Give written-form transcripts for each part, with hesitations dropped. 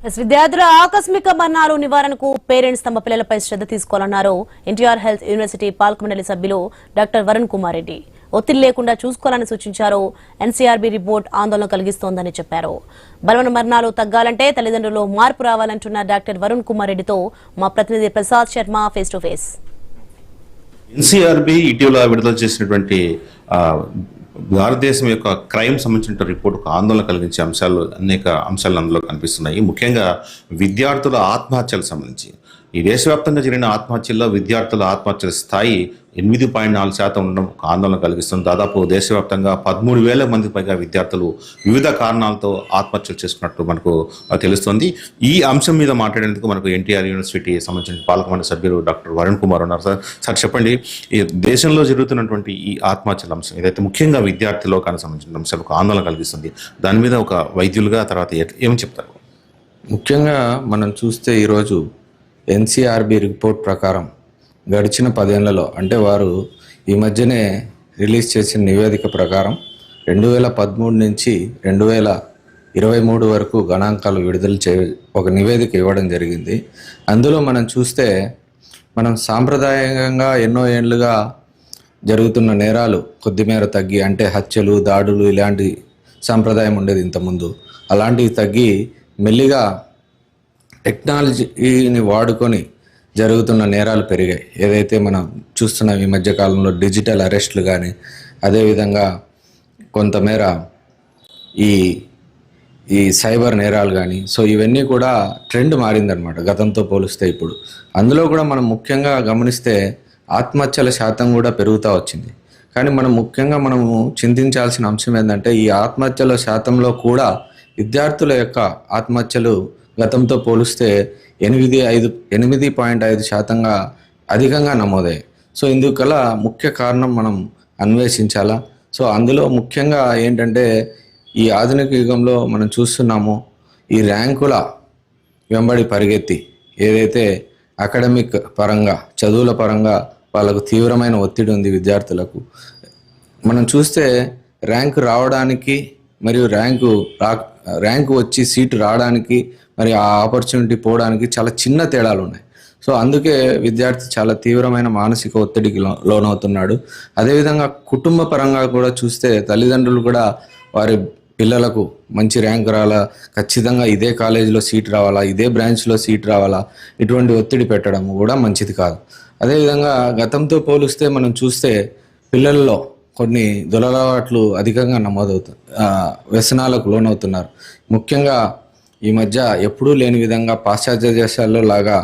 విద్యార్థుల ఆకస్మిక మరణాలు నివారణకు పేరెంట్స్ తమ పిల్లలపై శ్రద్ధ తీసుకోవాలన్నారు ఎన్టీఆర్ హెల్త్ యూనివర్సిటీ పాలక మండలి సభ్యులు డాక్టర్ వరుణ్ కుమార్ రెడ్డి. ఒత్తిడి లేకుండా చూసుకోవాలని సూచించారు. ఎన్సీఆర్బీ రిపోర్ట్ ఆందోళన కలిగిస్తోందని చెప్పారు. బలవన మరణాలు తగ్గాలంటే తల్లిదండ్రులు మార్పు రావాలంటున్న డాక్టర్ వరుణ్ కుమార్ రెడ్డితో మా ప్రతినిధి Prasad Sharma face to face. NCRB ఇటీవల విడుదల చేసినటువంటి భారతదేశం యొక్క క్రైమ్ సంబంధించిన రిపోర్ట్ ఒక ఆందోళన కలిగించే అనేక అంశాలు అందులో కనిపిస్తున్నాయి. ముఖ్యంగా విద్యార్థుల ఆత్మహత్యలకు సంబంధించి ఈ దేశవ్యాప్తంగా జరిగిన ఆత్మహత్యల్లో విద్యార్థుల ఆత్మహత్యల స్థాయి 8.4% ఉండడం ఒక ఆందోళన కలిగిస్తుంది. దాదాపు దేశవ్యాప్తంగా 13,000 మందికి పైగా విద్యార్థులు వివిధ కారణాలతో ఆత్మహత్యలు చేసుకున్నట్టు మనకు తెలుస్తుంది. ఈ అంశం మీద మాట్లాడేందుకు మనకు ఎన్టీఆర్ యూనివర్సిటీ సంబంధించిన పాలకమండలి సభ్యులు డాక్టర్ వరుణ్ కుమార్ ఉన్నారు. సార్ చెప్పండి, ఈ దేశంలో జరుగుతున్నటువంటి ఈ ఆత్మహత్యల అంశం ఏదైతే ముఖ్యంగా విద్యార్థి లోకానికి సంబంధించిన అంశాలు ఒక ఆందోళన కలిగిస్తుంది, దాని మీద ఒక వైద్యులుగా తర్వాత ఏమని చెప్తారు? ముఖ్యంగా మనం చూస్తే ఈరోజు ఎన్సీఆర్బీ రిపోర్ట్ ప్రకారం గడిచిన 10 ఏళ్లలో, అంటే వారు ఈ మధ్యనే రిలీజ్ చేసిన నివేదిక ప్రకారం 2013 నుంచి 2023 వరకు గణాంకాలు విడుదల ఒక నివేదిక ఇవ్వడం జరిగింది. అందులో మనం చూస్తే మనం సాంప్రదాయంగా ఎన్నో ఏళ్ళుగా జరుగుతున్న నేరాలు కొద్దిమేర తగ్గి, అంటే హత్యలు, దాడులు ఇలాంటి సాంప్రదాయం ఉండేది ఇంతకుముందు, అలాంటివి తగ్గి మెల్లిగా టెక్నాలజీని వాడుకొని జరుగుతున్న నేరాలు పెరిగాయి. ఏదైతే మనం చూస్తున్నాం ఈ మధ్యకాలంలో డిజిటల్ అరెస్టులు కానీ, అదేవిధంగా కొంతమేర ఈ సైబర్ నేరాలు కానీ, సో ఇవన్నీ కూడా ట్రెండ్ మారిందనమాట గతంతో పోలిస్తే ఇప్పుడు. అందులో కూడా మనం ముఖ్యంగా గమనిస్తే ఆత్మహత్యల శాతం కూడా పెరుగుతూ వచ్చింది. కానీ మనము చింతించాల్సిన అంశం ఏంటంటే ఈ ఆత్మహత్యల శాతంలో కూడా విద్యార్థుల యొక్క ఆత్మహత్యలు గతంతో పోలిస్తే 8.5% అధికంగా నమోదయ్యాయి. సో ఇందుకల ముఖ్య కారణం మనం అన్వేషించాలా. సో అందులో ముఖ్యంగా ఏంటంటే ఈ ఆధునిక యుగంలో మనం చూస్తున్నాము, ఈ ర్యాంకుల వెంబడి పరిగెత్తి ఏదైతే అకాడమిక్ పరంగా, చదువుల పరంగా వాళ్ళకు తీవ్రమైన ఒత్తిడి ఉంది విద్యార్థులకు. మనం చూస్తే ర్యాంకు రావడానికి మరియు ర్యాంకు వచ్చి సీటు రావడానికి మరి ఆ ఆపర్చునిటీ పోవడానికి చాలా చిన్న తేడాలు ఉన్నాయి. సో అందుకే విద్యార్థి చాలా తీవ్రమైన మానసిక ఒత్తిడికి లోనవుతున్నాడు. అదేవిధంగా కుటుంబ పరంగా కూడా చూస్తే తల్లిదండ్రులు కూడా వారి పిల్లలకు మంచి ర్యాంక్ రావాలా, ఖచ్చితంగా ఇదే కాలేజీలో సీట్ రావాలా, ఇదే బ్రాంచ్లో సీట్ రావాలా, ఇటువంటి ఒత్తిడి పెట్టడం కూడా మంచిది కాదు. అదేవిధంగా గతంతో పోలిస్తే మనం చూస్తే పిల్లల్లో కొన్ని దురలవాట్లు అధికంగా వ్యసనాలకు లోనవుతున్నారు. ముఖ్యంగా ఈ మధ్య ఎప్పుడూ లేని విధంగా పాశ్చాత్య దేశాల్లో లాగా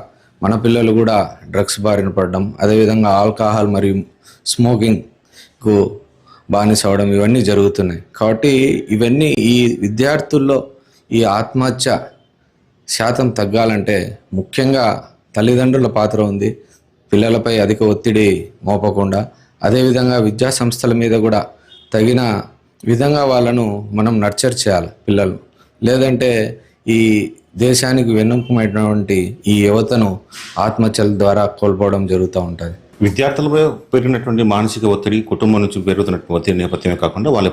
మన పిల్లలు కూడా డ్రగ్స్ బారిన పడడం, అదేవిధంగా ఆల్కహాల్ మరియు స్మోకింగ్కు బానిస అవడం, ఇవన్నీ జరుగుతున్నాయి. కాబట్టి ఇవన్నీ ఈ విద్యార్థుల్లో ఈ ఆత్మహత్య శాతం తగ్గాలంటే ముఖ్యంగా తల్లిదండ్రుల పాత్ర ఉంది. పిల్లలపై అధిక ఒత్తిడి మోపకుండా, అదేవిధంగా విద్యా సంస్థల మీద కూడా తగిన విధంగా వాళ్ళను మనం నర్చర్ చేయాలి పిల్లలు. లేదంటే ఈ దేశానికి వెన్నెముకమైనటువంటి ఈ యువతను ఆత్మహత్యల ద్వారా కోల్పోవడం జరుగుతూ ఉంటుంది. విద్యార్థులపై పెరిగినటువంటి మానసిక ఒత్తిడి, కుటుంబం నుంచి పెరుగుతున్నటువంటి ఒత్తిడి నేపథ్యమే కాకుండా వాళ్ళ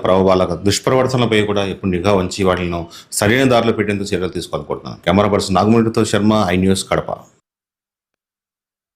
దుష్ప్రవర్తనలపై కూడా ఎప్పుడు నిఘా ఉంచి వాళ్ళను సరైన దారిలో పెట్టేందుకు చర్యలు తీసుకోవాలనుకుంటున్నాను. కెమెరా పర్సన్ నాగమూరితో శర్మ, ఐ న్యూస్, కడప.